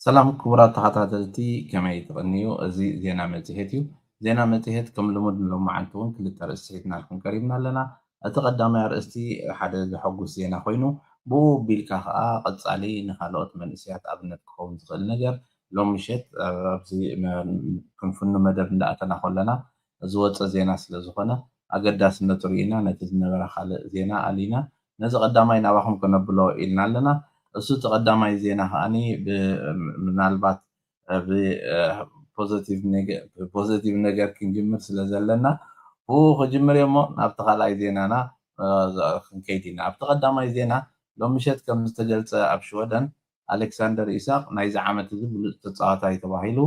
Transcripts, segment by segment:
ሰላም ክቡራት ተኸታተልቲ ከመይ ትቕንዩ እዚ ዜና መጽሔት እዩ ዜና መጽሔት ከም ልሙድ ሎመዓልቲ እውን ክልተ ርእስቲ ሒዝና ልኩም ቀሪብና ኣለና እቲ ቀዳማይ ኣርእስቲ ሓደ ዘሐጉስ ዜና ኮይኑ ብኡ ቢልካ ከዓ ቀጻሊ ንኻልኦት መንእስያት ኣብነት ክኸውን ዝኽእል ነገር ሎሚ ምሸት ኣብዚ ክንፍኑ መደብ እንዳኣተና ከለና ዝወፀ ዜና ስለ ዝኾነ ኣገዳስነቱ ርኢና ነቲ ዝነበረ ካልእ ዜና ኣሊና ነዚ ቀዳማይ ናባኹም ከነብሎ ኢልና ኣለና እሱ ተቀዳማይ ዜና ከዓኒ ምናልባት ብፖዚቲቭ ነገር ክንጅምር ስለ ዘለና ክጅምር እሞ ናብቲ ካልኣይ ዜናና ክንከይድ ኢና ኣብቲ ቀዳማይ ዜና ሎሚ ምሸት ከም ዝተገልፀ ኣብ ሽወደን ኣሌክሳንደር ኢሳቅ ናይዚ ዓመት እዚ ብሉፅ ተፃዋታይ ተባሂሉ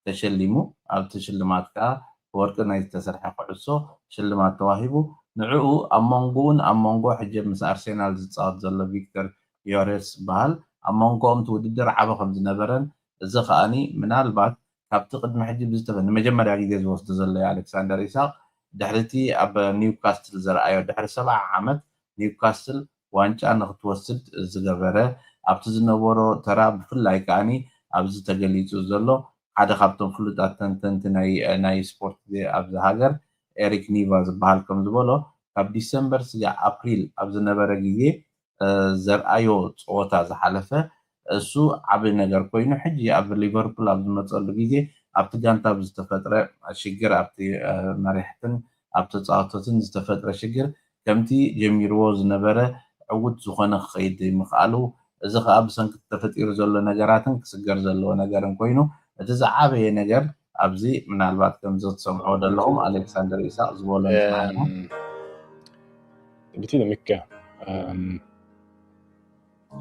ተሸሊሙ ኣብቲ ሽልማት ከዓ ወርቂ ናይ ዝተሰርሐ ኩዕሶ ሽልማት ተዋሂቡ ንዕኡ ኣብ መንጎ ሕጂ ምስ ኣርሴናል ዝፃወት ዘሎ ቪክተር ዮሬስ በሃል ኣብ መንጎኦም ትውድድር ዓበ ከም ዝነበረን እዚ ከዓኒ ምናልባት ካብቲ ቅድሚ ሕጂ ንመጀመርያ ግዜ ዝወስዱ ዘሎ ኣሌክሳንደር ኢሳቅ ድሕርቲ ኣብ ኒውካስትል ዘረኣዮ ድሕሪ 70 ዓመት ኒውካስትል ዋንጫ ንክትወስድ ዝገበረ ኣብቲ ዝነበሮ ተራ ብፍላይ ከዓኒ ኣብዚ ተገሊፁ ዘሎ ሓደ ካብቶም ፍሉጣት ተንተንቲ ናይ ስፖርት ኣብዚ ሃገር ኤሪክ ኒቫ ዝበሃል ከም ዝበሎ ካብ ዲሰምበር ስጋዕ ኣፕሪል ኣብ ዝነበረ ግዜ ዘርኣዮ ፀወታ ዝሓለፈ እሱ ዓብይ ነገር ኮይኑ ሕጂ ኣብ ሊቨርፑል ኣብ ዝመፀሉ ግዜ ኣብቲ ጋንታ ብዝተፈጥረ ሽግር ኣብቲ መሪሕትን ኣብ ተፃወቶትን ዝተፈጥረ ሽግር ከምቲ ጀሚርዎ ዝነበረ ዕውት ዝኾነ ክኸይድ ምኽኣሉ እዚ ከዓ ብሰንኪ ተፈጢሩ ዘሎ ነገራትን ክስገር ዘለዎ ነገርን ኮይኑ እቲ ዝዓበየ ነገር ኣብዚ ምናልባት ከምዚ ትሰምዕዎ ዘለኹም ኣሌክሳንደር ኢሳቅ ዝበሎ betyder mycket.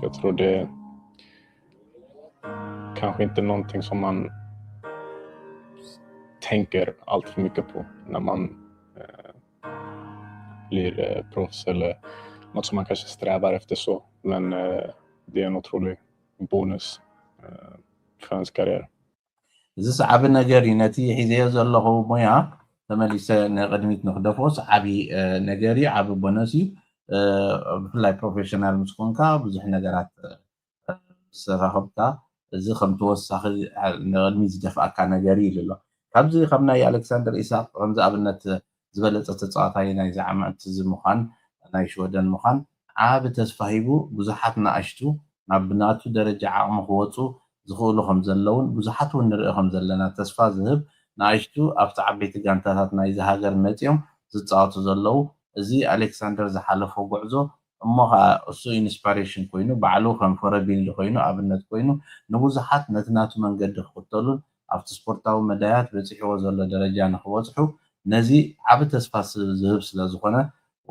Jag tror det kanske inte någonting som man tänker allt för mycket på när man blir proffs eller något som man kanske strävar efter så. Men det är en otrolig bonus för ens karriär. እዚ ሰዓብ ነገር ነቲ ሒዘዮ ዘለኹ ሞያ ተመሊሰ ንቅድሚት ንክደፍኦስ ዓብይ ነገር እዩ ዓብይ ቦነስ እዩ ብፍላይ ፕሮፌሽናል ምስ ኮንካ ብዙሕ ነገራት ዝረኸብካ እዚ ከም ተወሳኺ ንቅድሚት ዝደፍኣካ ነገር እዩ ኢሉ ኣሎ ካብዚ ከም ናይ ኣሌክሳንደር ኢሳቅ ከምዚ ኣብነት ዝበለፀ ተፃዋታይ ናይዚ ዓመት እዚ ምዃን ናይ ሽወደን ምዃን ዓብ ተስፋ ሂቡ ብዙሓት ንኣሽቱ ናብ ብናቱ ደረጃ ዓቕሚ ክወፁ ዝኽእሉ ከም ዘለውን ብዙሓት እውን ንሪኦ ከም ዘለና ተስፋ ዝህብ ንኣሽቱ ኣብቲ ዓበይቲ ጋንታታት ናይዚ ሃገር መፂኦም ዝፃወቱ ዘለው እዚ ኣሌክሳንደር ዝሓለፎ ጉዕዞ እሞ ከዓ እሱ ኢንስፓሬሽን ኮይኑ ባዕሉ ከም ፎረቢልድ ኮይኑ ኣብነት ኮይኑ ንብዙሓት ነቲ ናቱ መንገዲ ክኽተሉን ኣብቲ ስፖርታዊ መዳያት በፂሕዎ ዘሎ ደረጃ ንክበፅሑ ነዚ ዓብ ተስፋ ዝህብ ስለ ዝኾነ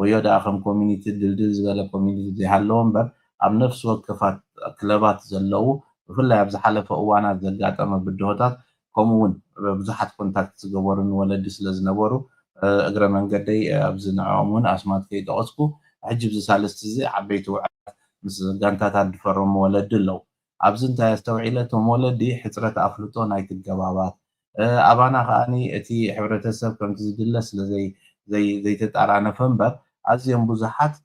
ወዮ ደኣ ከም ኮሚኒቲ ድልድል ዝበለ ኮሚኒቲ ዘይሃለዎ እምበር ኣብ ነፍሲ ወከፋት ክለባት ዘለው ብፍላይ ኣብ ዝሓለፈ እዋናት ዘጋጠመ ብድሆታት ከምኡውን ብዙሓት ኮንታክት ዝገበሩን ወለዲ ስለ ዝነበሩ እግረ መንገደይ ኣብዚ ንዕኦም እውን ኣስማት ከይጠቐስኩ ሕጂ ብዝሳለስቲ እዚ ዓበይቲ ውዕላት ምስ ጋንታታት ዝፈረሙ ወለዲ ኣለው ኣብዚ እንታይ ኣስተውዒለ እቶም ወለዲ ሕፅረት ኣፍልጦ ናይ ትገባባት ኣባና ከዓኒ እቲ ሕብረተሰብ ከምቲ ዝድለ ስለ ዘይተጣራነፈ እምበር ኣዝዮም ብዙሓት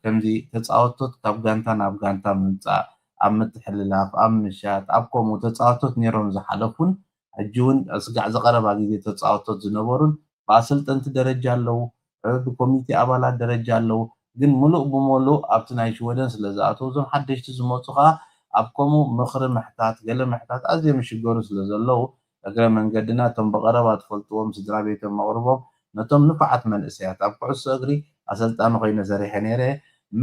ከምዚ ተፃወቶት ካብ ጋንታ ናብ ጋንታ ምምፃእ ኣብ ምትሕልላፍ ኣብ ምሻጥ ኣብ ከምኡ ተፃወቶት ነይሮም ዝሓለፉን ሕጂ እውን ስጋዕ ዝቐረባ ግዜ ተፃወቶት ዝነበሩን ብኣሰልጠንቲ ደረጃ ኣለው ብኮሚቴ ኣባላት ደረጃ ኣለው ግን ሙሉእ ብሙሉእ ኣብቲ ናይ ሽወደን ስለ ዝኣተው እዞም ሓደሽቲ ዝመፁ ከዓ ኣብ ከምኡ ምኽሪ ምሕታት ገለ ምሕታት ኣዝዮም ይሽገሩ ስለ ዘለው እግረ መንገድና እቶም ብቐረባ ትፈልጥዎም ስድራ ቤቶም መቕርቦም ነቶም ንፉዓት መንእሰያት ኣብ ኩዕሶ እግሪ ኣሰልጣኒ ኮይኑ ሰሪሐ ነይረ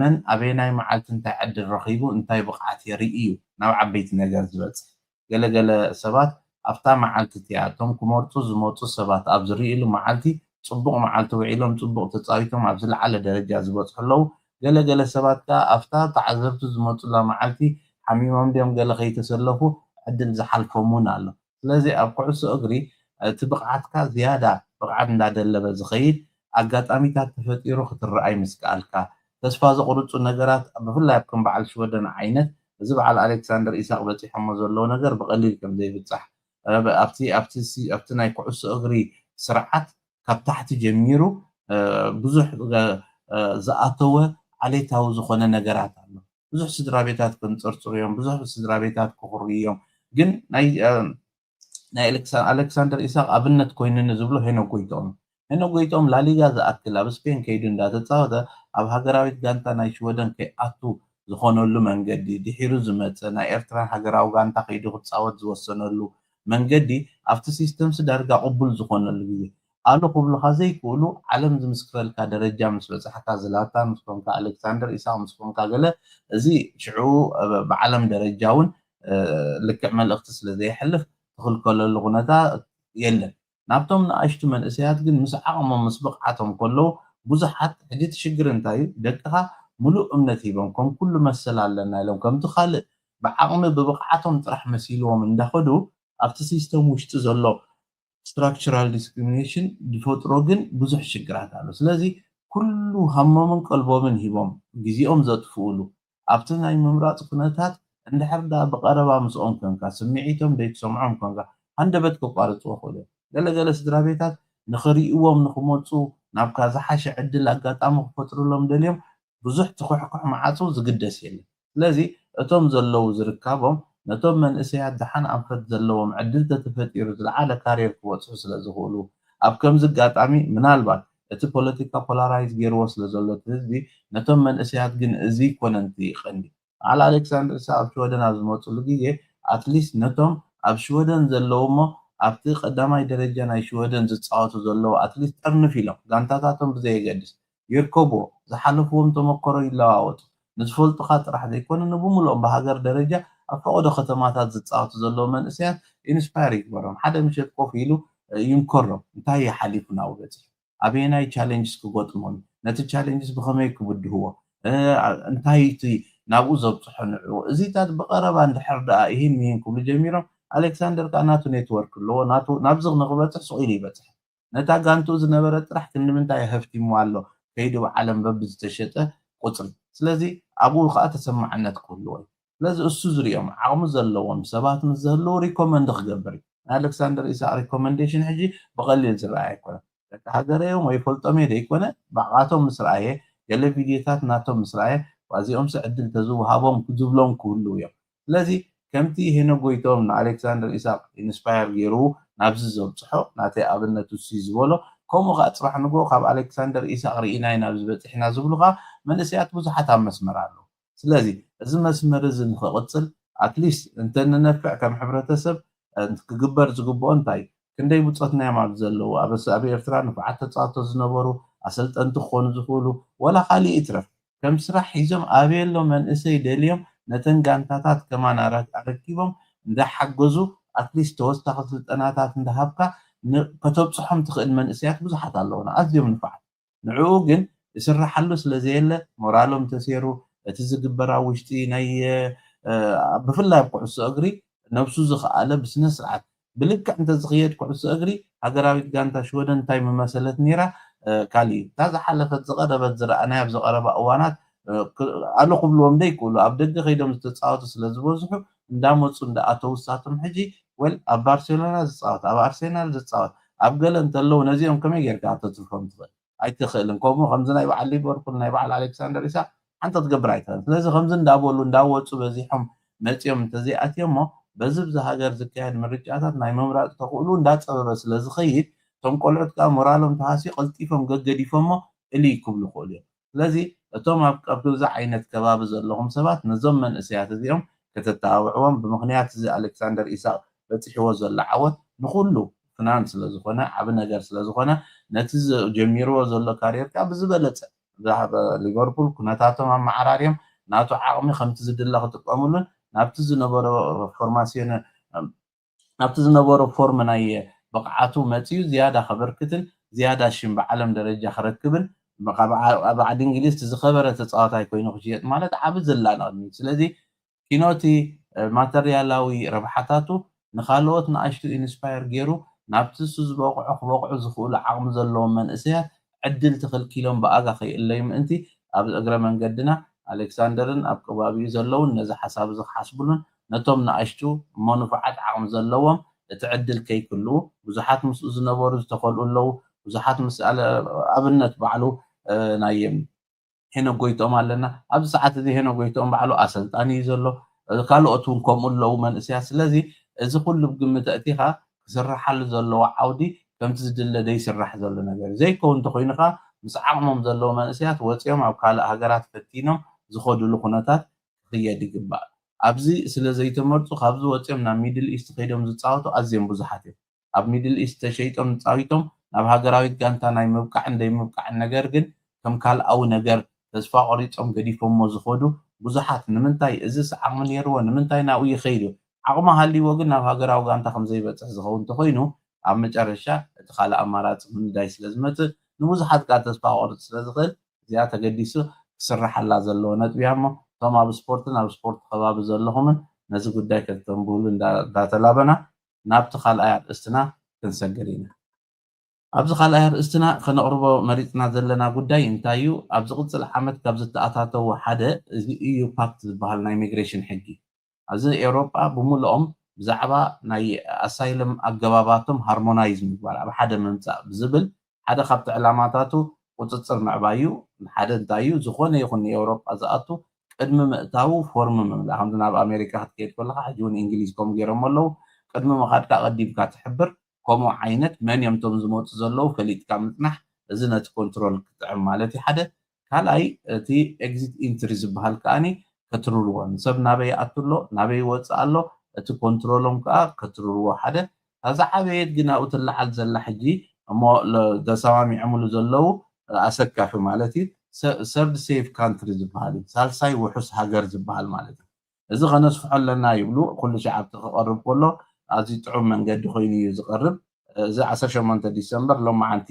መን ኣበየናይ መዓልቲ እንታይ ዕድል ረኺቡ እንታይ ብቕዓት የርኢ እዩ ናብ ዓበይቲ ነገር ዝበፅሕ ገለገለ ሰባት ኣብታ መዓልቲ እቲኣ እቶም ክመርፁ ዝመፁ ሰባት ኣብ ዝርኢሉ መዓልቲ ፅቡቕ መዓልቲ ውዒሎም ፅቡቕ ተፃዊቶም ኣብ ዝለዓለ ደረጃ ዝበፅሑ ኣለው ገለገለ ሰባት ከዓ ኣብታ ተዓዘብቲ ዝመፁላ መዓልቲ ሓሚሞም ድዮም ገለ ከይተሰለፉ ዕድል ዝሓልፎም እውን ኣሎ ስለዚ ኣብ ኩዕሶ እግሪ እቲ ብቕዓትካ ዝያዳ ብቕዓት እንዳደለበ ዝኸይድ ኣጋጣሚታት ተፈጢሩ ክትረኣይ ምስ ከኣልካ ተስፋ ዘቁርፁ ነገራት ብፍላይ ከም በዓል ሽወደን ዓይነት እዚ በዓል ኣሌክሳንደር ኢሳቅ በፂሖሞ ዘለዎ ነገር ብቐሊል ከም ዘይብፃሕ ኣብቲ ናይ ኩዕሶ እግሪ ስርዓት ካብ ታሕቲ ጀሚሩ ብዙሕ ዝኣተወ ዓሌታዊ ዝኾነ ነገራት ኣሎ ብዙሕ ስድራ ቤታት ክንፅርፅር እዮም ብዙሕ ስድራ ቤታት ክኽሩ እዮም ግን ናይ ኣሌክሳንደር ኢሳቅ ኣብነት ኮይኑኒ ዝብሎ ሄኖ ጎይቶም ላሊጋ ዝኣክል ኣብ ስፔን ከይዱ እንዳተፃወተ ኣብ ሃገራዊት ጋንታ ናይ ሽወደን ከይኣቱ ዝኾነሉ መንገዲ ድሒሩ ዝመፀ ናይ ኤርትራን ሃገራዊ ጋንታ ከይዱ ክፃወት ዝወሰነሉ መንገዲ ኣብቲ ሲስተምስ ዳርጋ ቅቡል ዝኾነሉ ግዜ ኣሉ ክብሉካ ዘይክእሉ ዓለም ዝምስክረልካ ደረጃ ምስ በፅሓካ ዝላታን ምስ ኮንካ ኣሌክሳንደር ኢሳቅ ምስ ኮንካ ገለ እዚ ሽዑ ብዓለም ደረጃ እውን ልክዕ መልእክቲ ስለዘይሕልፍ ትኽልከለሉ ኩነታት የለን ናብቶም ንኣሽቱ መንእሰያት ግን ምስ ዓቕሞም ምስ ብቕዓቶም ከለዉ ብዙሓት ሕጂ ትሽግር እንታይ እዩ ደቅኻ ሙሉእ እምነት ሂቦም ከም ኩሉ መሰል ኣለና ኢሎም ከምቲ ካልእ ብዓቕሚ ብብቕዓቶም ጥራሕ መሲልዎም እንዳኸዱ ኣብቲ ሲስተም ውሽጢ ዘሎ ስትራክቸራል ዲስክሪሚኔሽን ዝፈጥሮ ግን ብዙሕ ሽግራት ኣሎ ስለዚ ኩሉ ሃሞምን ቀልቦምን ሂቦም ግዜኦም ዘጥፍኡሉ ኣብቲ ናይ ምምራፅ ኩነታት እንድሕር ብቀረባ ምስኦም ኮንካ ስምዒቶም ዘይትሰምዖም ኮንካ ሃንደበት ክቋርፅዎ ክእሉ ገለገለ ስድራ ቤታት ንኽሪእዎም ንክመፁ ናብካ ዝሓሸ ዕድል ኣጋጣሚ ክፈጥሩሎም ደልዮም ብዙሕ ትኩሕኩሕ ማዓፁ ዝግደስ የለን ስለዚ እቶም ዘለው ዝርከቦም ነቶም መንእሰያት ድሓን ኣንፈት ዘለዎም ዕድል ተተፈጢሩ ዝለዓለ ካርየር ክበፅሑ ስለዝኽእሉ ኣብ ከምዚ ኣጋጣሚ ምናልባት እቲ ፖለቲካ ፖላራይዝ ገይርዎ ስለዘሎ ህዝቢ ነቶም መንእሰያት ግን እዚ ኮነንቲ ይቀንዲ على ألكسندر إسحاق شودن از مطلوب گیه اتلیست نتوم اب شودن زلومو ابتی قدامای درجه نای شودن زتصاوتو زلو اتلیست ارنفیلم گانتاتاتم بزیگدس يركبو زحلفوهم تمكرو يلاوت نزفلت خاطر راح يكون نبوملهم بهاجر درجه افقد ختماتات زتصاوتو زلو من اسيات انسباير يكبرهم حدا مش يقفيلو يمكرهم انتهي حليفنا وبس ابيناي تشالنجز كغوتمون نت تشالنجز بخمي كبد هو انتهي ናብኡ ዘብፅሑ ንዕኡ እዚታት ብቐረባ እንድሕር ደኣ ይህን ይህን ክብሉ ጀሚሮም ኣሌክሳንደር ከዓ ናቱ ኔትወርክ ኣለዎ ናብዚ ንክበፅሕ ስኢሉ ይበፅሕ ነታ ጋንትኡ ዝነበረ ጥራሕ ክንምንታይ ሃፍቲሙ ኣሎ ከይዱ ብዓለም በቢ ዝተሸጠ ቁፅሪ ስለዚ ኣብኡ ከዓ ተሰማዕነት ክህልዎ ስለዚ እሱ ዝሪኦም ዓቕሚ ዘለዎም ሰባት ምስ ዘህልው ሪኮመንድ ክገብር እዩ ኣሌክሳንደር ኢሳቅ ሪኮመንዴሽን ሕጂ ብቐሊል ዝረኣይ ኣይኮነ ደቂ ሃገረዮም ወይ ፈልጦም ዘይኮነ ባዕቃቶም ምስ ረኣየ ገለ ቪድዮታት ናቶም ምስ ረኣየ وازيهم سعدل تزوهابهم كذبلهم كله يوم لذي كمتي هنا قويتهم ألكسندر إسحاق إنسباير جيرو نبز زبطحو ناتي أبنة تسيز ولو كم وقت راح نقول خاب ألكسندر إسحاق رئينا نبز بس إحنا زبلغا من السيات بزحت عم مسمر عنه لذي إذا مسمر زين خلصل أتليست أنت ننفع كم حبرة سب أنت كجبر زجبون تاي كندي بتصتنا مع زلو أبس أبي إفتران فعت تصاط زنبرو أصلت أنت خون زخولو ولا خالي إترف كم سرح حيزم أبيلو من إسي دليم نتن جانتات كمان أركيبهم ده حجزو أتليست توسط التناتات ندهبكا كتب صحم تخيل من إسيات بزح حتى اللون أزيم نفعل نعوجن يسرح حلوس لزيلة مورالهم تسيرو تزق براوشتي ناي بفلا يبقى أجري نفسه زخ على بس نسرعت بلك أنت زغير كعس أجري هجراوي جانتا شودن تايم مسألة نيرة كالي تازا حلفت زغرة بتزرع أنا يبزغ أربع أوانات أنا قبلهم ده يقولوا أبدأ خيدهم تتصاوت سلزبوزحو نداموت سند أتوساتهم حجي وال أبارسلونا تتصاوت أبارسنال تتصاوت أبقل أنت لو نزيهم كم يرجع تتصفهم تغير أي تخيلن كومو خمسنا يبع ليفربول يبع ألكسندر إسحاق أنت تقبريتها لازم خمسين دابولو نداوت سبزيهم متيهم تزيئات يومه بزبز هاجر زكاين من رجعات ناي ممرات تقولون دات بس لازم خيد ثم قلعت كا مورالهم تحاسي قلتيفهم قديفهم اللي يكبلوا خولي لذي እቶም ኣብ ብዙ ዓይነት ከባቢ ዘለዎም ሰባት ነዞም መንእሰያት እዚኦም ከተተዋውዕዎም ብምክንያት እዚ ኣሌክሳንደር ኢሳቅ በፂሕዎ ዘሎ ዓወት ንኩሉ ፍናን ስለዝኾነ ዓብ ነገር ስለዝኾነ ነቲ ጀሚርዎ ዘሎ ካርየር ከዓ ብዝበለፀ ሊቨርፑል ኩነታቶም ኣመዓራርዮም ናቱ ዓቕሚ ከምቲ ዝድለ ክጥቀምሉን ናብቲ ዝነበሮ ፎርማሲዮን ናብቲ ዝነበሮ ፎርም ናይ ብቕዓቱ መፅዩ ዝያዳ ከበርክትን ዝያዳ ሽም ብዓለም ደረጃ ክረክብን بعد إنجليز تزخبر تتصاعد كوينو خشيت مالت عبد زلنا سلذي كينوتي ماتريالاوي ربحاتاتو نخالوت نعشتو إنسباير جيرو نابتسوز بوقع زخول عقم زلهم من إسيات عدل تخل كيلون بأغا خي اللي من أنتي أب أقرأ من قدنا ألكسندرن أب قبابي زلون نزا حساب زخ حسبلون نتوم نعشتو منفعات عقم زلهم تعدل كي كله وزحات مسؤوز نبورز تخلون له وزحات مسألة أبنت بعلو نايم هنا قويتهم علينا أبز ساعات دي هنا قويتهم بعلو أسل تاني يزلو قالوا أتون كوم لو من سياس الذي እዚ ኩሉ ብግምት እቲኻ ክስራሓሉ ዘለዎ ዓውዲ ከምቲ ዝድለ ደይስራሕ ዘሎ ነገር ዘይከውን እንተኮይኑኻ ምስ ዓቕሞም ዘለዎ መንእሰያት ወፂኦም ኣብ ካልእ ሃገራት ፈቲኖም ዝኸድሉ ኩነታት ክኽየድ ይግባእ ኣብዚ ስለ ዘይተመርፁ ካብዚ ወፂኦም ናብ ሚድል ኢስት ከይዶም ዝፃወቱ ኣዝዮም ብዙሓት እዮም ኣብ ሚድል ኢስት ተሸይጦም ፃዊቶም ናብ ሃገራዊት ጋንታ ናይ ምብቃዕን ዘይምብቃዕን ነገር ግን ከም ካልኣዊ ነገር ተስፋ ቆሪፆም ገዲፎሞ ዝኸዱ ብዙሓት ንምንታይ እዚስ ዓቕሚ ነይርዎ ንምንታይ ናብኡ ይኸይድ እዩ ዓቕሚ ሃልይዎ ግን ናብ ሃገራዊ ጋንታ ከም ዘይበፅሕ ዝኸውን እንተኮይኑ ኣብ መጨረሻ እቲ ካልእ ኣማራፂ ምንዳይ ስለ ዝመፅእ ንብዙሓት ቃል ተስፋ ቆርፅ ስለ ዝኽእል እዚኣ ተገዲሱ ክስራሓላ ዘለዎ ነጥቢ እያ እሞ እቶም ኣብ ስፖርትን ኣብ ስፖርት ከባቢ ዘለኹምን ነዚ ጉዳይ ከተንብህሉ እንዳተላበና ናብቲ ካልኣይ ኣርእስትና ክንሰግር ኢና ኣብዚ ካልኣይ ኣርእስትና ከነቕርቦ መሪፅና ዘለና ጉዳይ እንታይ እዩ ኣብ ዝቕፅል ዓመት ካብ ዝተኣታተው ሓደ እዚ እዩ ፓክት ዝበሃል ናይ ኢሚግሬሽን ሕጊ ኣብዚ ኤውሮጳ ብምልኦም ብዛዕባ ናይ ኣሳይለም ኣገባባቶም ሃርሞናይዝ ምግባር ኣብ ሓደ ምምፃእ ብዝብል ሓደ ካብቲ ዕላማታቱ ቁፅፅር ምዕባይ እዩ ሓደ እንታይ እዩ ዝኾነ ይኹን ኤውሮጳ ዝኣቱ ቅድሚ ምእታው ፎርም ምምላእ ከምዚ ናብ ኣሜሪካ ክትከይድ ከለካ ሕጂ እውን እንግሊዝ ከምኡ ገይሮም ኣለው ቅድሚ ምኻድካ ቀዲምካ ትሕብር ከምኡ ዓይነት መን እዮም እቶም ዝመፁ ዘለው ፈሊጥካ ምፅናሕ እዚ ነቲ ኮንትሮል ክጥዕም ማለት እዩ ሓደ ካልኣይ እቲ ኤግዚት ኢንትሪ ዝበሃል ከዓኒ ከትርርዎ ንሰብ ናበይ ይኣቱ ኣሎ ናበይ ይወፅእ ኣሎ እቲ ኮንትሮሎም ከዓ ከትርርዎ ሓደ እዛ ዓበየት ግን ኣብኡ ትለዓል ዘላ ሕጂ እሞ ተሰማሚዖምሉ ዘለው ኣሰካፊ ማለት እዩ ሰርድ ሴፍ ካንትሪ ዝበሃል እዩ ሳልሳይ ውሑስ ሃገር ዝበሃል ማለት እዩ እዚ ከነስፍሖ ኣለና ይብሉ ኩሉ ሸዓብቲ ክቐርብ ከሎ ኣዝዩ ጥዑም መንገዲ ኮይኑ እዩ ዝቐርብ እዚ 18 ዲሰምበር ሎማዓንቲ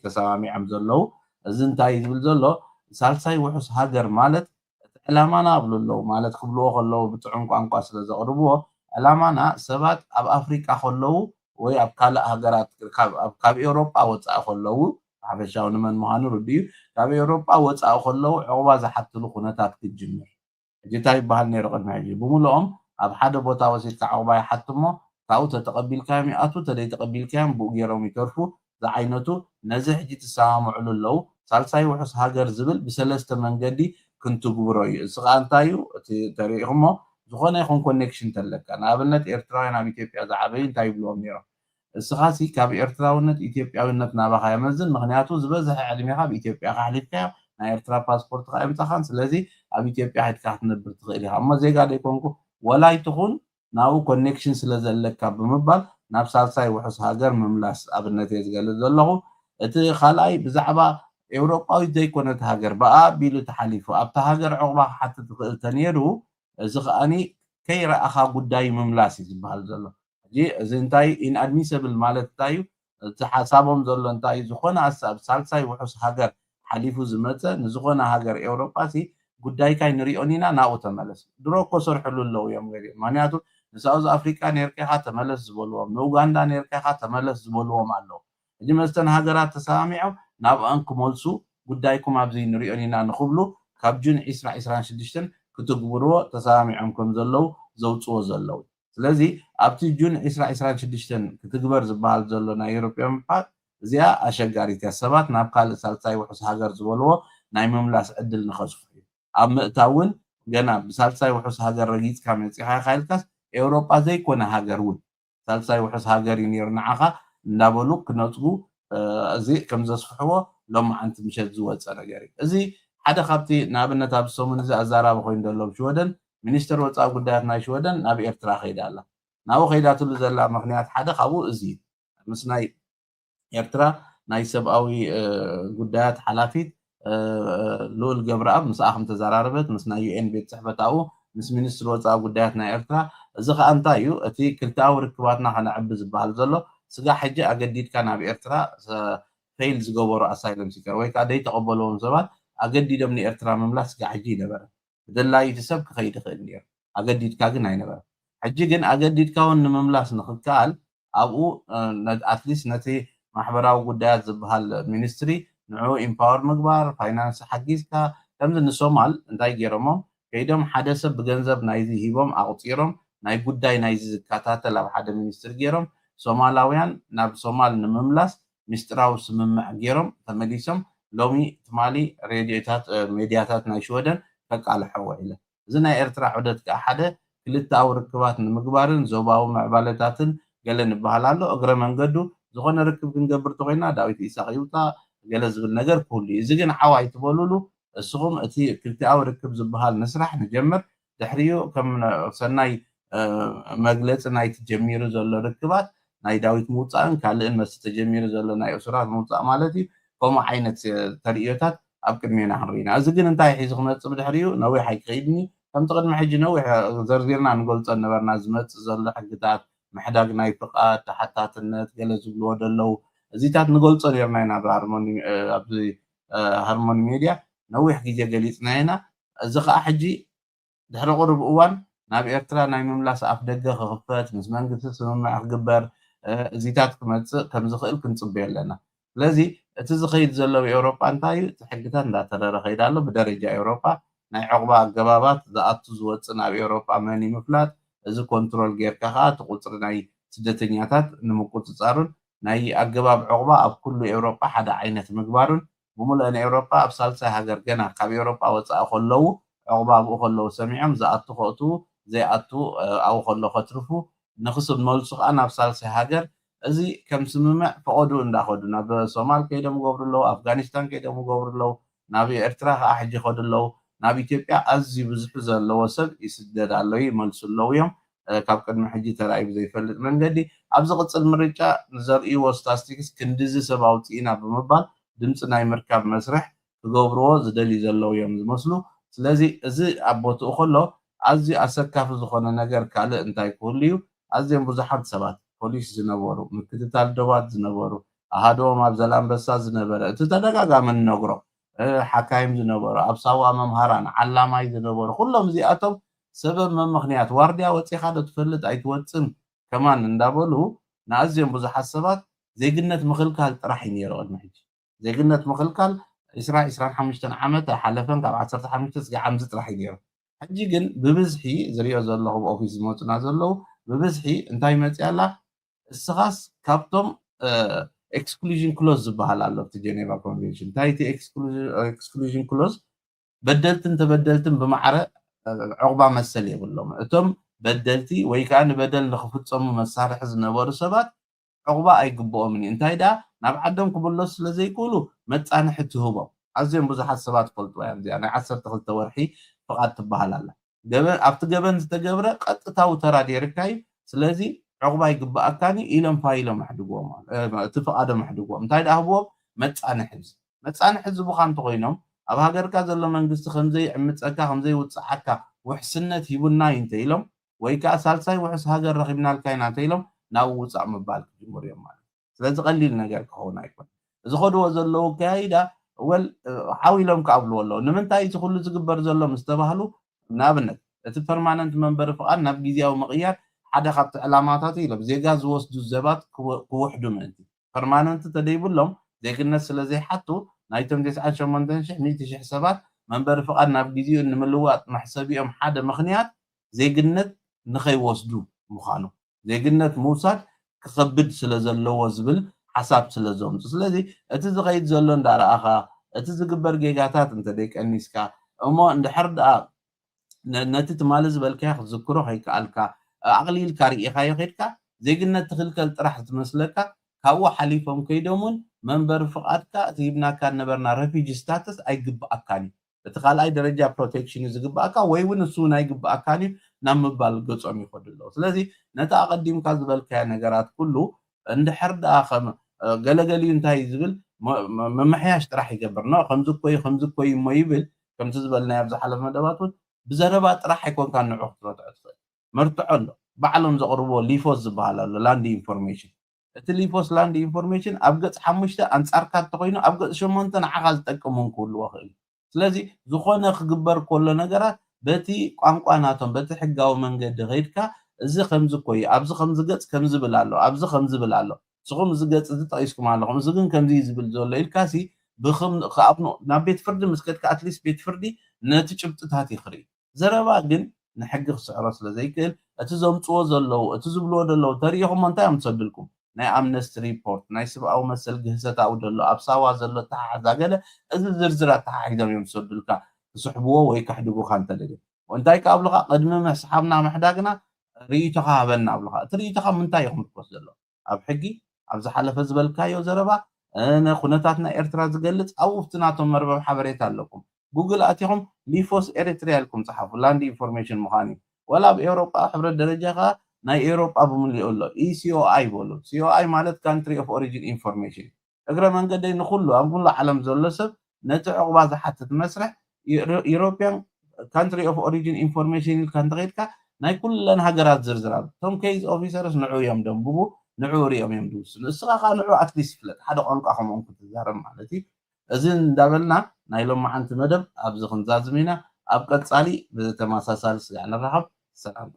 ተሰማሚዖም ዘለው እዚ እንታይ ዝብል ዘሎ ሳልሳይ ውሑስ ሃገር ማለት እቲ ዕላማና ኣብሉ ኣለው ማለት ክብልዎ ከለው ብጥዑም ቋንቋ ስለ ዘቕርብዎ ዕላማና ሰባት ኣብ ኣፍሪቃ ከለው ወይ ኣብ ካልእ ሃገራት ካብ ኤውሮጳ ወፃኢ ከለው ሓፈሻዊ ንመን ምዃኑ ርድዩ ካብ ኤውሮጳ ወፃኢ ከለው ዕቑባ ዝሓትሉ ኩነታት ክጅምር ሕጂ እንታይ ይበሃል ነይሩ ቅድሚ ሕጂ ብምልኦም ኣብ ሓደ ቦታ ወሲድካ ዕቑባ ይሓቱ እሞ ካብኡ ተተቐቢልካዮም ይኣቱ ተደይተቐቢልካዮም ብኡ ገይሮም ይተርፉ ዝዓይነቱ ነዚ ሕጂ ትሰማምዕሉ ኣለው ሳልሳይ ውሑስ ሃገር ዝብል ብሰለስተ መንገዲ ክንትግብሮ እዩ እዚ ከዓ እንታይ እዩ እቲ ተሪኢኹሞ ዝኾነ ይኹን ኮኔክሽን ተለካ ንኣብነት ኤርትራውያን ኣብ ኢትዮጵያ ዝዓበዩ እንታይ ይብልዎም ነይሮም እስኻሲ ካብ ኤርትራውነት ኢትዮጵያዊነት ናባኻ የመዝን ምክንያቱ ዝበዝሐ ዕድሜኻ ብኢትዮጵያ ካሕሊፍካዮ ናይ ኤርትራ ፓስፖርት ካ የምፃኻን ስለዚ ኣብ ኢትዮጵያ ሒድካ ክትነብር ትኽእል ኢኻ እሞ ዜጋ ደይኮንኩ ወላይ ትኹን ናብኡ ኮኔክሽን ስለ ዘለካ ብምባል ናብ ሳልሳይ ውሑስ ሃገር ምምላስ ኣብነት እየ ዝገልፅ ዘለኹ እቲ ካልኣይ ብዛዕባ ኤውሮጳዊት ዘይኮነት ሃገር ብኣቢሉ ተሓሊፉ ኣብታ ሃገር ዕቑባ ክሓትት ትኽእል ተነይሩ እዚ ከዓኒ ከይረኣኻ ጉዳይ ምምላስ እዩ ዝበሃል ዘሎ ሕጂ እዚ እንታይ ኢንኣድሚሰብል ማለት እንታይ እዩ እቲ ሓሳቦም ዘሎ እንታይ እዩ ዝኾነ ኣሳብ ሳልሳይ ውሑስ ሃገር ሓሊፉ ዝመፀ ንዝኾነ ሃገር ኤውሮጳሲ ጉዳይካይ ንሪኦን ኢና ናብኡ ተመለስ ድሮ እኮ ሰርሕሉ ኣለው እዮም ገሊኦም ምክንያቱ ንሳውዝ ኣፍሪካ ነርካ ኢኻ ተመለስ ዝበልዎም ንኡጋንዳ ነርካ ኢኻ ተመለስ ዝበልዎም ኣለው ሕጂ መስተን ሃገራት ተሰማሚዖም ናብአን ክመልሱ ጉዳይኩም ኣብዚ ንሪኦን ኢና ንኽብሉ ካብ ጁን 2026 ክትግብርዎ ተሰማሚዖም ከም ዘለው ዘውፅዎ ዘለው ስለዚ ኣብቲ ጁን 2026 ክትግበር ዝበሃል ዘሎ ናይ ኤውሮጵያን ምፓት እዚኣ ኣሸጋሪት እያ ሰባት ናብ ካልእ ሳልሳይ ውሑስ ሃገር ዝበልዎ ናይ ምምላስ ዕድል ንኸስፉ እዩ ኣብ ምእታውን ገና ብሳልሳይ ውሑስ ሃገር ረጊፅካ መፂኻ ይካይልካስ ኤውሮጳ ዘይኮነ ሃገር እውን ሳልሳይ ውሑስ ሃገር እዩ ነይሩ ንዓኻ እንዳበሉ ክነፅጉ እዚ ከም ዘስፍሕዎ ሎማዓንቲ ምሸት ዝወፀ ነገር እዩ እዚ ሓደ ካብቲ ንኣብነት ኣብ ሰሙን እዚ ኣዛራቢ ኮይኑ ዘሎ ብሽወደን ሚኒስትር ወፃኢ ጉዳያት ናይ ሽወደን ናብ ኤርትራ ከይዳ ኣላ ናብኡ ከይዳትሉ ዘላ ምክንያት ሓደ ካብኡ እዚ ምስ ናይ ኤርትራ ናይ ሰብኣዊ ጉዳያት ሓላፊት ልኡል ገብረኣብ ምስኣ ከም ተዘራረበት ምስ ናይ ዩኤን ቤት ፅሕፈት ኣብኡ ምስ ሚኒስትር ወፃኢ ጉዳያት ናይ ኤርትራ እዚ ከዓ እንታይ እዩ እቲ ክልተኣዊ ርክባትና ከነዕቢ ዝበሃል ዘሎ ስጋ ሕጂ ኣገዲድካ ናብ ኤርትራ ፌይል ዝገበሩ ኣሳይለም ሲከር ወይ ከዓ ደይተቐበልዎም ሰባት ኣገዲዶም ንኤርትራ ምምላስ ስጋ ሕጂ ይነበረ ብድላይቲ ሰብ ክኸይድ ይኽእል ነይሩ ኣገዲድካ ግን ኣይነበረ ሕጂ ግን ኣገዲድካ እውን ንምምላስ ንኽከኣል ኣብኡ ኣትሊስት ነቲ ማሕበራዊ ጉዳያት ዝበሃል ሚኒስትሪ ንዑ ኢምፓወር ምግባር ፋይናንስ ሓጊዝካ ከምዚ ንሶማል እንታይ ገይሮሞም ከይዶም ሓደ ሰብ ብገንዘብ ናይዚ ሂቦም ኣቁፂሮም ናይ ጉዳይ ናይዚ ዝከታተል ኣብ ሓደ ሚኒስትሪ ገይሮም ሶማላውያን ናብ ሶማል ንምምላስ ምስጢራዊ ስምምዕ ገይሮም ተመሊሶም ሎሚ ትማሊ ሬድዮታት ሚድያታት ናይ ሽወደን ከቃልሕዎ ኢለ እዚ ናይ ኤርትራ ዑደት ከዓ ሓደ ክልታዊ ርክባት ንምግባርን ዞባዊ ምዕባለታትን ገለ ንበሃል ኣሎ እግረ መንገዱ ዝኾነ ርክብ ክንገብር ተኮይና ዳዊት ኢሳቅ ይውጣ ገለ ዝብል ነገር ክህሉ እዩ። እዚ ግን ዓዋይ ትበልሉ እስኹም እቲ ክልቲኣዊ ርክብ ዝበሃል ንስራሕ ንጀምር ድሕሪኡ ከም ሰናይ መግለፂ ናይቲ ጀሚሩ ዘሎ ርክባት ናይ ዳዊት ምውፃእን ካልእን መስ ተጀሚሩ ዘሎ ናይ እሱራት ምውፃእ ማለት እዩ ከምኡ ዓይነት ተርእዮታት ኣብ ቅድሜና ክንርኢና እዚ ግን እንታይ ሒዙ ክመፅእ ብድሕሪኡ ነዊሕ ኣይክኸይድኒ ከምቲ ቅድሚ ሕጂ ነዊሕ ዘርዚርና ንገልፆ ነበርና ዝመፅእ ዘሎ ሕግታት ምሕዳግ ናይ ፍቃድ ተሓታትነት ገለ ዝብልዎ ደለው እዚታት ንገልፆ ነርና ኢና ኣብዚ ሃርሞኒ ሚድያ ነዊሕ ግዜ ገሊፅና ኢና እዚ ከዓ ሕጂ ድሕሪ ቁርብ እዋን ናብ ኤርትራ ናይ ምምላስ ኣፍ ደገ ክኽፈት ምስ መንግስቲ ስምምዕ ክግበር እዚታት ክመፅእ ከም ዝኽእል ክንፅበዮ ኣለና ስለዚ እቲ ዝኸይድ ዘሎ ብኤውሮጳ እንታይ እዩ እቲ ሕግታት እንዳተረረ ከይዳ ኣሎ ብደረጃ ኤውሮጳ ናይ ዕቑባ ኣገባባት ዝኣቱ ዝወፅእ ናብ ኤውሮጳ መኒ ምፍላጥ እዚ ኮንትሮል ጌርካ ከዓ እቲ ቁፅሪ ናይ ስደተኛታት ንምቁፅፃሩን ናይ ኣገባብ ዕቑባ ኣብ ኩሉ ኤውሮጳ ሓደ ዓይነት ምግባሩን ብምሉእ ኤውሮጳ ኣብ ሳልሳይ ሃገር ገና ካብ ኤውሮጳ ወፃኢ ከለዉ ዕቑባ ኣብኡ ከለዉ ሰሚዖም ዝኣቱ ከእትዉ ዘይኣቱ ኣብኡ ከሎ ከትርፉ ንክስብ መልሱ ከዓ ናብ ሳልሳይ ሃገር እዚ ከም ስምምዕ ፈቐዱ እንዳኸዱ ናብ ሶማል ከይዶም ገብሩ ኣለዉ ኣፍጋኒስታን ከይዶም ገብሩ ኣለዉ ናብ ኤርትራ ከዓ ሕጂ ከዱ ኣለዉ ናብ ኢትዮጵያ ኣዝዩ ብዙሕ ዘለዎ ሰብ ይስደድ ኣሎ ይመልሱ ኣለዉ እዮም ካብ ቅድሚ ሕጂ ተራእዩ ብዘይፈልጥ መንገዲ ኣብ ዝቕፅል ምርጫ ንዘርእይዎ ስታስቲክስ ክንዲዚ ሰብ ኣውፅኢና ብምባል ድምፂ ናይ ምርካብ መስርሕ ክገብርዎ ዝደልዩ ዘለዉ እዮም ዝመስሉ ስለዚ እዚ ኣብ ቦትኡ ከሎ ኣዝዩ ኣሰካፊ ዝኾነ ነገር ካልእ እንታይ ክህሉ እዩ ኣዝዮም ብዙሓት ሰባት ፖሊስ ዝነበሩ ምክትታል ዶባት ዝነበሩ ኣሃዶም ኣብ ዘላንበሳ ዝነበረ እቲ ተደጋጋሚ ንነግሮ ሓካይም ዝነበሩ ኣብ ሳዋ መምሃራን ዓላማይ ዝነበሩ ኩሎም እዚኣቶም ሰበብ ምክንያት ዋርድያ ወፂኻ ዶ ትፈልጥ ኣይትወፅን ከማን እንዳበሉ ንኣዝዮም ብዙሓት ሰባት ዜግነት ምክልካል ጥራሕ እዩ ነይሩ ቅድሚ ሕጂ ዜግነት ምክልካል 25 ዓመት ሓለፈን ካብ 15 እስካብ 50 ጥራሕ እዩ ነይሩ ሕጂ ግን ብብዝሒ ዝሪኦ ዘለኹ ኦፊስ ዝመፁና ዘለዉ ብብዝሒ እንታይ መፅያ ኣላ እስኻስ ካብቶም ኤክስክሉዥን ክሎዝ ዝበሃል ኣሎ እቲ ጀኔቫ ኮንቬንሽን እንታይ እቲ ኤክስክሉዥን ክሎዝ በደልትን ተበደልትን ብማዕረ ዕቑባ መሰል የብሎም እቶም በደልቲ ወይ ከዓ ንበደል ንክፍፀሙ መሳርሒ ዝነበሩ ሰባት ዕቑባ ኣይግብኦምን እዩ እንታይ ዳ ናብ ዓዶም ክብለሱ ስለዘይክእሉ መፃንሒ ትህቦም ኣዝዮም ብዙሓት ሰባት ፈልጥዋ እያ እዚኣ ናይ 12 ወርሒ ፍቓድ ትበሃል ኣላ ኣብቲ ገበን ዝተገብረ ቀጥታዊ ተራ ጌርካ እዩ ስለዚ ዕቑባ ይግባኣካኒ ኢሎም ፋይሎም ኣሕድግዎም እቲ ፍቓዶም ኣሕድግዎም እንታይ ዳ ህብዎም መፃንሒ ዝቡካ እንተኮይኖም ኣብ ሃገርካ ዘሎ መንግስቲ ከምዘይ ዕምፀካ ከምዘይ ውፅዓካ ውሕስነት ሂቡና እዩ እንተኢሎም ወይ ከዓ ሳልሳይ ውሕስ ሃገር ረኺብናልካ ኢና እንተኢሎም ናብኡ ውፃእ ምባል ክጅምሩ እዮም ማለት ስለዚ ቀሊል ነገር ክኸውን ኣይኮን እዚ ከድዎ ዘለዉ ካይዳ ወል ሓዊሎም ክኣብልዎ ኣለዉ ንምንታይ እዚ ኩሉ ዝግበር ዘሎ ምስ ተባህሉ ንኣብነት እቲ ፐርማነንት መንበሪ ፍቓድ ናብ ግዝያዊ ምቕያር ሓደ ካብቲ ዕላማታት ኢሎም ዜጋ ዝወስዱ ዘባት ክውሕዱ ምእንቲ ፐርማነንት ተደይብሎም ዜግነት ስለዘይሓቱ ናይቶም 98,100 ሰባት መንበሪ ፍቓድ ናብ ግዜኡ ንምልዋጥ መሕሰቢኦም ሓደ ምክንያት ዜግነት ንኸይወስዱ ምዃኑ ዜግነት ምውሳድ ክከብድ ስለ ዘለዎ ዝብል ሓሳብ ስለ ዘምፁ ስለዚ እቲ ዝኸይድ ዘሎ እንዳረኣኻ እቲ ዝግበር ጌጋታት እንተደይቀኒስካ እሞ እንድሕር ደኣ ነቲ ትማሊ ዝበልካዮ ክትዝክሮ ከይከኣልካ ኣቕሊልካ ርኢኻዮ ከይድካ ዜግነት ትኽልከል ጥራሕ ዝመስለካ ካብኡ ሓሊፎም ከይዶምን መንበሪ ፍቓድካ እቲ ሂብናካ ነበርና ረፊጂ ስታተስ ኣይግባኣካን እዩ እቲ ካልኣይ ደረጃ ፕሮቴክሽን ዝግባኣካ ወይ እውን እሱ ናይ ግባኣካን እዩ ናብ ምባል ገፆም ይኸዱ ኣለዉ ስለዚ ነቲ ኣቐዲምካ ዝበልካዮ ነገራት ኩሉ እንድሕር ደኣ ገለገሊዩ እንታይ ዝብል መምሕያሽ ጥራሕ ይገብር ኖ ከምዚ ኮይ እሞ ይብል ከምቲ ዝበልናዮ ኣብ ዝሓለፈ መደባት እውን ብዘረባ ጥራሕ ኣይኮንካ ንዑ ክትረትዖ ትኽእል መርትዖ ኣሎ ባዕሎም ዘቕርብዎ ሊፎስ ዝበሃል ኣሎ ላንድ ኢንፎርሜሽን እቲ ሊፎስ ላንድ ኢንፎርሜሽን ኣብ ገፅ 5 ኣንጻርካ እንተኮይኑ ኣብ ገፅ 8 ንዓኻ ዝጠቅሙን ክህልዎ ክእል ስለዚ ዝኾነ ክግበር ከሎ ነገራት በቲ ቋንቋ ናቶም በቲ ሕጋዊ መንገዲ ከይድካ እዚ ከምዚ ኮይ ኣብዚ ከምዚ ገፅ ከምዚ ብል ኣሎ ኣብዚ ከምዚ ብል ኣሎ ንስኹም እዚ ገፅ እዚ ጠቂስኩም ኣለኹም እዚ ግን ከምዚ ዝብል ዘሎ ኢልካሲ ብከኣብኑ ናብ ቤት ፍርዲ ምስ ከድካ ኣትሊስት ቤት ፍርዲ ነቲ ጭብጥታት ይኽርኢ ዘረባ ግን ንሕጊ ክስዕሮ ስለዘይክእል እቲ ዘምፅዎ ዘለዉ እቲ ዝብልዎ ዘለዉ ተሪኢኹም እንታይ እዮም ትሰድልኩም ናይ ኣምነስቲ ሪፖርት ናይ ሰብኣዊ መሰል ግህሰታዊ ደሎ ኣብ ሳዋ ዘሎ ተሓሓዛ ገለ እዚ ዝርዝራት ተሓሒዞም እዮም ዝሰድልካ ክስሕብዎ ወይ ካሕድጉካ እንተደልዩ وانتاي قبلها قدم مسحبنا محداقنا ريتو هابنا قبلها تريتو منتاي يخم تقصدلو اب حقي ابز حلف زبلكايو زربا انا خناتاتنا ارترا زقلت او فتناتهم مربع حبريت لكم جوجل اتيهم ليفوس اريتريا لكم صحفوا لاند انفورميشن مخاني ولا باوروبا حبر الدرجه ناي اوروبا بمن يقول له اي سي او اي بولو سي او اي مالت كانتري اوف اوريجين انفورميشن اقرا من قد نخلو امبل عالم زلسب نتع عقبا حتى مسرح يوروبيان كانتري اوف اوريجين انفورميشن كان تغيرك ناي كلنا هاجرات زرزرات توم كيز اوفيسرز نعو يوم دنبو نعو ريوم يوم دوس السقاقه نعو اتليست فلت حدا قنقاهم ممكن تزارم معناتي اذن دابلنا نايلوم معنت مدب ابز خنزازمينا اب قصالي بتماساسال يعني رحب سلام